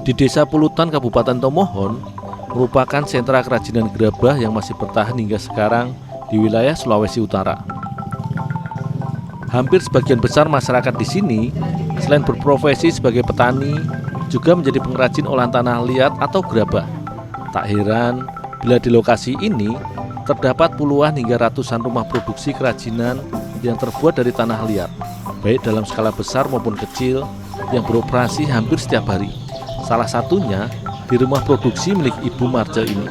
Di Desa Pulutan, Kabupaten Tomohon, merupakan sentra kerajinan gerabah yang masih bertahan hingga sekarang di wilayah Sulawesi Utara. Hampir sebagian besar masyarakat di sini, selain berprofesi sebagai petani, juga menjadi pengrajin olahan tanah liat atau gerabah. Tak heran bila di lokasi ini terdapat puluhan hingga ratusan rumah produksi kerajinan yang terbuat dari tanah liat, baik dalam skala besar maupun kecil, yang beroperasi hampir setiap hari. Salah satunya di rumah produksi milik Ibu Marce ini.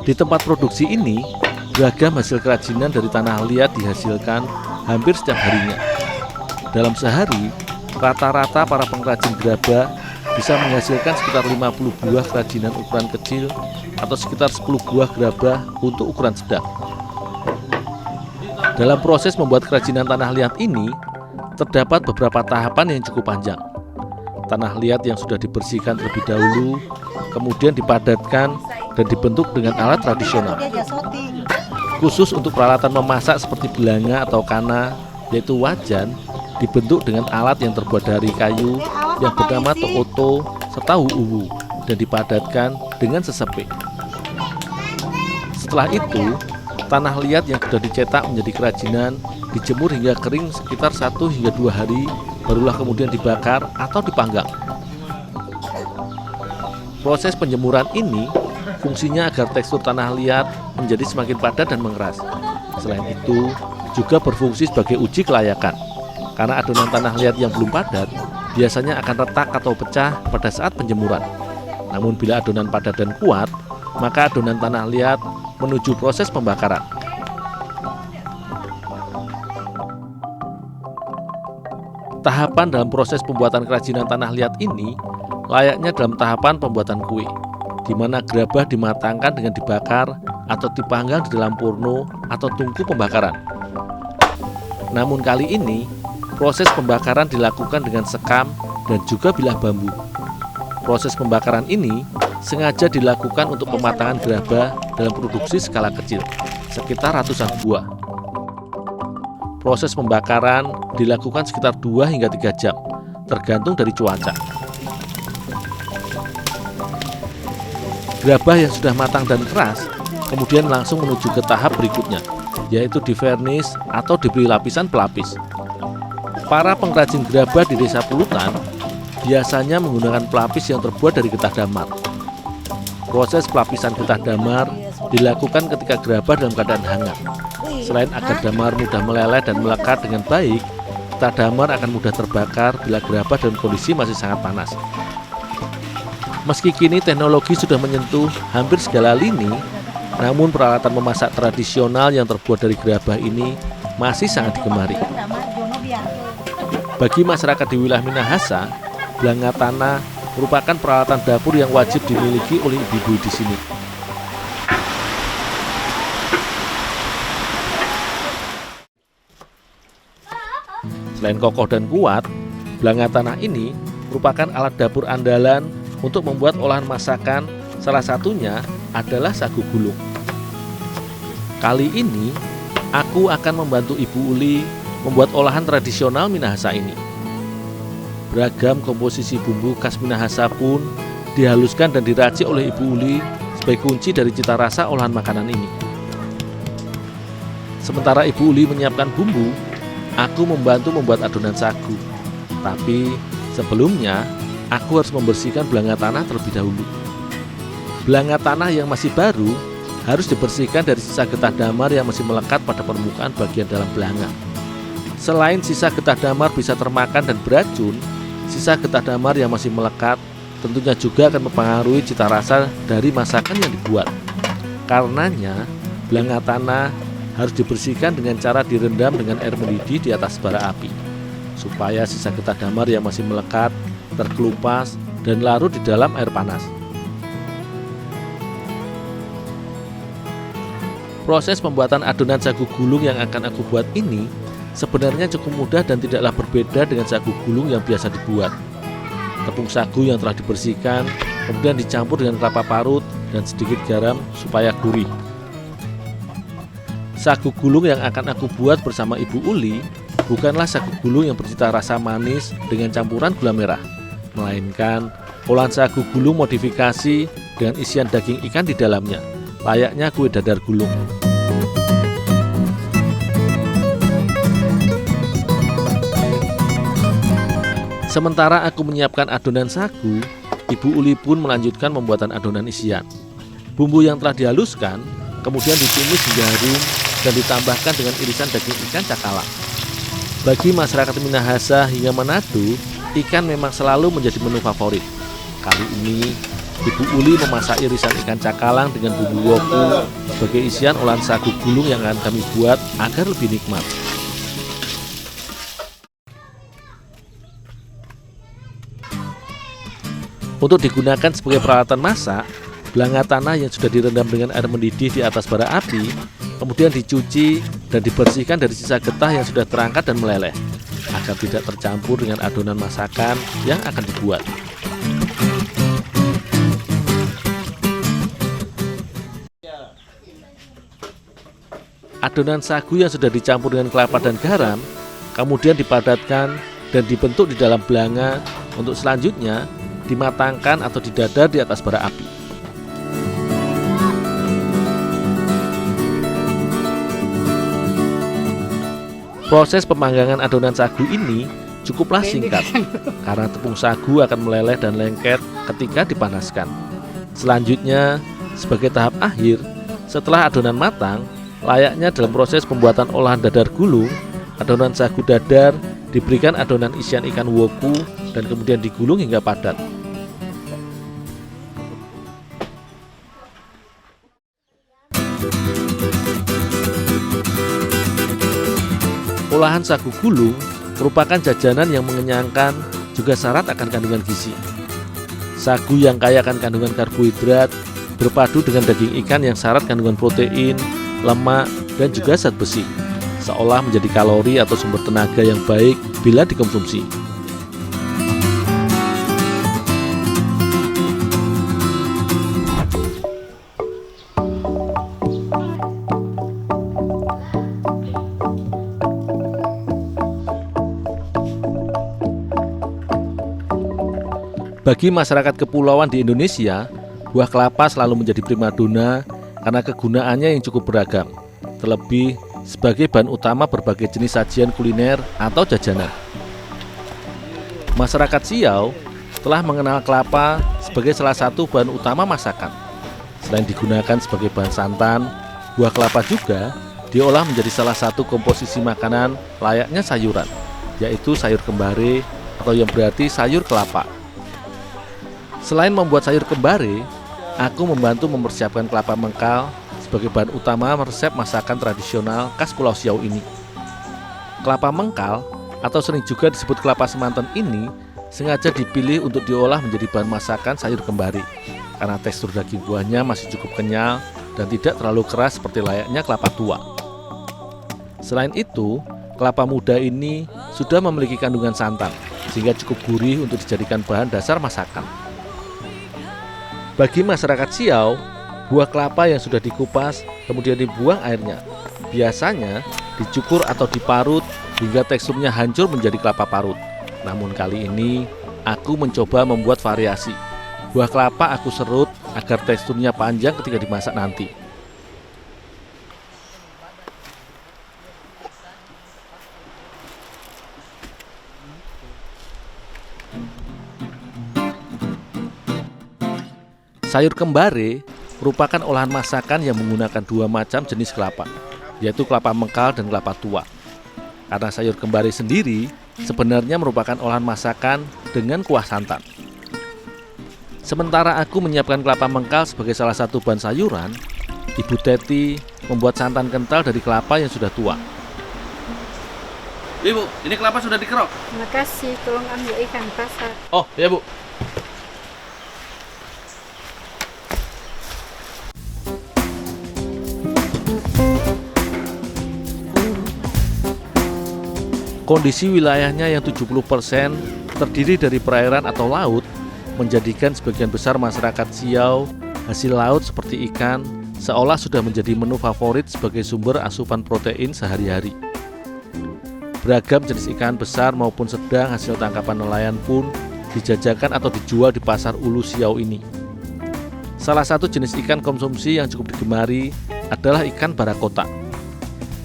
Di tempat produksi ini, beragam hasil kerajinan dari tanah liat dihasilkan hampir setiap harinya. Dalam sehari, rata-rata para pengrajin gerabah bisa menghasilkan sekitar 50 buah kerajinan ukuran kecil atau sekitar 10 buah gerabah untuk ukuran sedang. Dalam proses membuat kerajinan tanah liat ini, terdapat beberapa tahapan yang cukup panjang. Tanah liat yang sudah dibersihkan terlebih dahulu, kemudian dipadatkan dan dibentuk dengan alat tradisional. Khusus untuk peralatan memasak seperti belanga atau kana, yaitu wajan, dibentuk dengan alat yang terbuat dari kayu yang bernama tooto serta uwu dan dipadatkan dengan sesepe. Setelah itu, tanah liat yang sudah dicetak menjadi kerajinan dijemur hingga kering sekitar 1 hingga 2 hari, barulah kemudian dibakar atau dipanggang. Proses penjemuran ini fungsinya agar tekstur tanah liat menjadi semakin padat dan mengeras. Selain itu, juga berfungsi sebagai uji kelayakan, karena adonan tanah liat yang belum padat biasanya akan retak atau pecah pada saat penjemuran. Namun bila adonan padat dan kuat, maka adonan tanah liat menuju proses pembakaran. Tahapan dalam proses pembuatan kerajinan tanah liat ini layaknya dalam tahapan pembuatan kue, di mana gerabah dimatangkan dengan dibakar atau dipanggang di dalam purno atau tungku pembakaran. Namun kali ini, proses pembakaran dilakukan dengan sekam dan juga bilah bambu. Proses pembakaran ini sengaja dilakukan untuk pematangan gerabah dalam produksi skala kecil, sekitar ratusan buah. Proses pembakaran dilakukan sekitar 2 hingga 3 jam, tergantung dari cuaca. Gerabah yang sudah matang dan keras kemudian langsung menuju ke tahap berikutnya, yaitu divernis atau diberi lapisan pelapis. Para pengrajin gerabah di Desa Pulutan biasanya menggunakan pelapis yang terbuat dari getah damar. Proses pelapisan getah damar dilakukan ketika gerabah dalam keadaan hangat. Selain agar damar mudah meleleh dan melekat dengan baik, getah damar akan mudah terbakar bila gerabah dalam kondisi masih sangat panas. Meski kini teknologi sudah menyentuh hampir segala lini, namun peralatan memasak tradisional yang terbuat dari gerabah ini masih sangat digemari. Bagi masyarakat di wilayah Minahasa, belanga tanah merupakan peralatan dapur yang wajib dimiliki oleh ibu-ibu di sini. Selain kokoh dan kuat, belanga tanah ini merupakan alat dapur andalan untuk membuat olahan masakan, salah satunya adalah sagu gulung. Kali ini, aku akan membantu Ibu Uli membuat olahan tradisional Minahasa ini. Beragam komposisi bumbu khas Minahasa pun dihaluskan dan diracik oleh Ibu Uli sebagai kunci dari cita rasa olahan makanan ini. Sementara Ibu Uli menyiapkan bumbu, aku membantu membuat adonan sagu. Tapi sebelumnya, aku harus membersihkan belanga tanah terlebih dahulu. Belanga tanah yang masih baru harus dibersihkan dari sisa getah damar yang masih melekat pada permukaan bagian dalam belanga. Selain sisa getah damar bisa termakan dan beracun, sisa getah damar yang masih melekat tentunya juga akan mempengaruhi cita rasa dari masakan yang dibuat. Karenanya, belanga tanah harus dibersihkan dengan cara direndam dengan air mendidih di atas bara api, supaya sisa getah damar yang masih melekat terkelupas dan larut di dalam air panas. Proses pembuatan adonan sagu gulung yang akan aku buat ini sebenarnya cukup mudah dan tidaklah berbeda dengan sagu gulung yang biasa dibuat. Tepung sagu yang telah dibersihkan kemudian dicampur dengan kelapa parut dan sedikit garam supaya gurih. Sagu gulung yang akan aku buat bersama Ibu Uli bukanlah sagu gulung yang bercita rasa manis dengan campuran gula merah, melainkan olahan sagu gulung modifikasi dengan isian daging ikan di dalamnya, layaknya kue dadar gulung. Sementara aku menyiapkan adonan sagu, Ibu Uli pun melanjutkan pembuatan adonan isian. Bumbu yang telah dihaluskan kemudian ditumis hingga harum dan ditambahkan dengan irisan daging ikan cakalang. Bagi masyarakat Minahasa hingga Manado, ikan memang selalu menjadi menu favorit. Kali ini, Ibu Uli memasak irisan ikan cakalang dengan bumbu woku sebagai isian olahan sagu gulung yang akan kami buat agar lebih nikmat. Untuk digunakan sebagai peralatan masak, belanga tanah yang sudah direndam dengan air mendidih di atas bara api, kemudian dicuci dan dibersihkan dari sisa getah yang sudah terangkat dan meleleh, agar tidak tercampur dengan adonan masakan yang akan dibuat. Adonan sagu yang sudah dicampur dengan kelapa dan garam, kemudian dipadatkan dan dibentuk di dalam belanga untuk selanjutnya dimatangkan atau didadar di atas bara api. Proses pemanggangan adonan sagu ini cukuplah singkat karena tepung sagu akan meleleh dan lengket ketika dipanaskan. Selanjutnya, sebagai tahap akhir, setelah adonan matang, layaknya dalam proses pembuatan olahan dadar gulung, adonan sagu dadar diberikan adonan isian ikan woku dan kemudian digulung hingga padat. Olahan sagu gulung merupakan jajanan yang mengenyangkan, juga syarat akan kandungan gizi. Sagu yang kaya akan kandungan karbohidrat berpadu dengan daging ikan yang syarat kandungan protein, lemak, dan juga zat besi, seolah menjadi kalori atau sumber tenaga yang baik bila dikonsumsi. Bagi masyarakat kepulauan di Indonesia, buah kelapa selalu menjadi primadona karena kegunaannya yang cukup beragam, terlebih sebagai bahan utama berbagai jenis sajian kuliner atau jajanan. Masyarakat Siau telah mengenal kelapa sebagai salah satu bahan utama masakan. Selain digunakan sebagai bahan santan, buah kelapa juga diolah menjadi salah satu komposisi makanan layaknya sayuran, yaitu sayur kembare atau yang berarti sayur kelapa. Selain membuat sayur kembare, aku membantu mempersiapkan kelapa mengkal sebagai bahan utama resep masakan tradisional khas Pulau Siau ini. Kelapa mengkal atau sering juga disebut kelapa semanten ini sengaja dipilih untuk diolah menjadi bahan masakan sayur kembare karena tekstur daging buahnya masih cukup kenyal dan tidak terlalu keras seperti layaknya kelapa tua. Selain itu, kelapa muda ini sudah memiliki kandungan santan sehingga cukup gurih untuk dijadikan bahan dasar masakan. Bagi masyarakat Siau, buah kelapa yang sudah dikupas kemudian dibuang airnya, biasanya dicukur atau diparut hingga teksturnya hancur menjadi kelapa parut. Namun kali ini, aku mencoba membuat variasi. Buah kelapa aku serut agar teksturnya panjang ketika dimasak nanti. Sayur kembare merupakan olahan masakan yang menggunakan dua macam jenis kelapa, yaitu kelapa mengkal dan kelapa tua. Karena sayur kembare sendiri sebenarnya merupakan olahan masakan dengan kuah santan. Sementara aku menyiapkan kelapa mengkal sebagai salah satu bahan sayuran, Ibu Teti membuat santan kental dari kelapa yang sudah tua. Ibu, ini kelapa sudah dikerok. Terima kasih, tolong ambil ikan pasar. Oh, ya Bu. Kondisi wilayahnya yang 70% terdiri dari perairan atau laut menjadikan sebagian besar masyarakat Siau hasil laut seperti ikan seolah sudah menjadi menu favorit sebagai sumber asupan protein sehari-hari. Beragam jenis ikan besar maupun sedang hasil tangkapan nelayan pun dijajakan atau dijual di pasar Ulu Siau ini. Salah satu jenis ikan konsumsi yang cukup digemari adalah ikan barakota.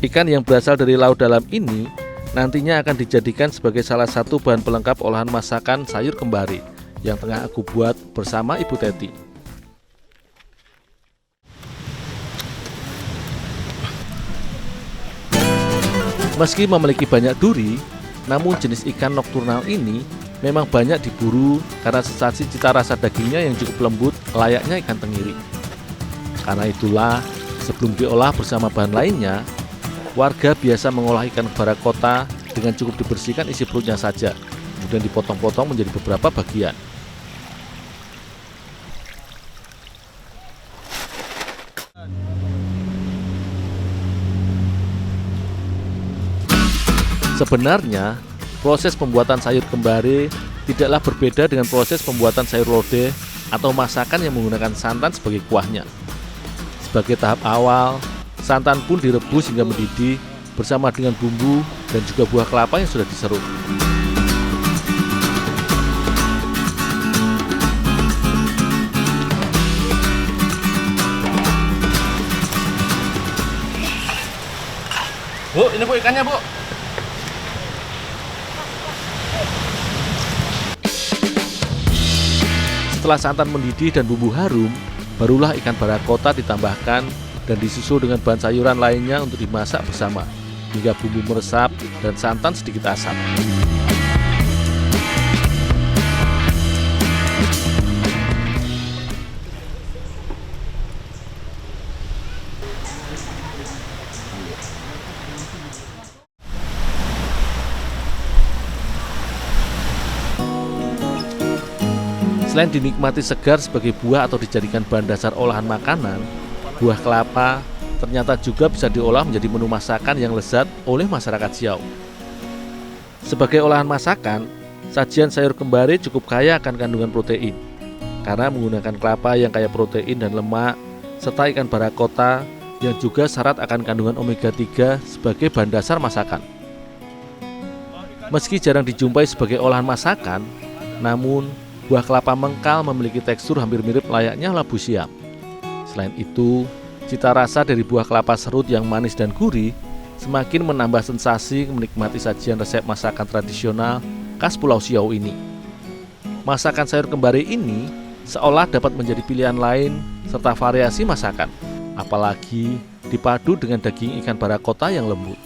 Ikan yang berasal dari laut dalam ini nantinya akan dijadikan sebagai salah satu bahan pelengkap olahan masakan sayur kembari yang tengah aku buat bersama Ibu Teti. Meski memiliki banyak duri, namun jenis ikan nokturnal ini memang banyak diburu karena sensasi cita rasa dagingnya yang cukup lembut layaknya ikan tenggiri. Karena itulah, sebelum diolah bersama bahan lainnya, warga biasa mengolah ikan barakota dengan cukup dibersihkan isi perutnya saja, kemudian dipotong-potong menjadi beberapa bagian. Sebenarnya, proses pembuatan sayur kembari tidaklah berbeda dengan proses pembuatan sayur lodeh atau masakan yang menggunakan santan sebagai kuahnya. Sebagai tahap awal, santan pun direbus hingga mendidih bersama dengan bumbu dan juga buah kelapa yang sudah diserut. Bu, ini Bu ikannya, Bu. Setelah santan mendidih dan bumbu harum, barulah ikan barakota ditambahkan dan disusul dengan bahan sayuran lainnya untuk dimasak bersama hingga bumbu meresap dan santan sedikit asam. Selain dinikmati segar sebagai buah atau dijadikan bahan dasar olahan makanan, buah kelapa ternyata juga bisa diolah menjadi menu masakan yang lezat oleh masyarakat Siau. Sebagai olahan masakan, sajian sayur kembari cukup kaya akan kandungan protein karena menggunakan kelapa yang kaya protein dan lemak, serta ikan barakota yang juga syarat akan kandungan omega 3 sebagai bahan dasar masakan. Meski jarang dijumpai sebagai olahan masakan, namun buah kelapa mengkal memiliki tekstur hampir mirip layaknya labu siam. Selain itu, cita rasa dari buah kelapa serut yang manis dan gurih semakin menambah sensasi menikmati sajian resep masakan tradisional khas Pulau Siau ini. Masakan sayur kembari ini seolah dapat menjadi pilihan lain serta variasi masakan, apalagi dipadu dengan daging ikan barakota yang lembut.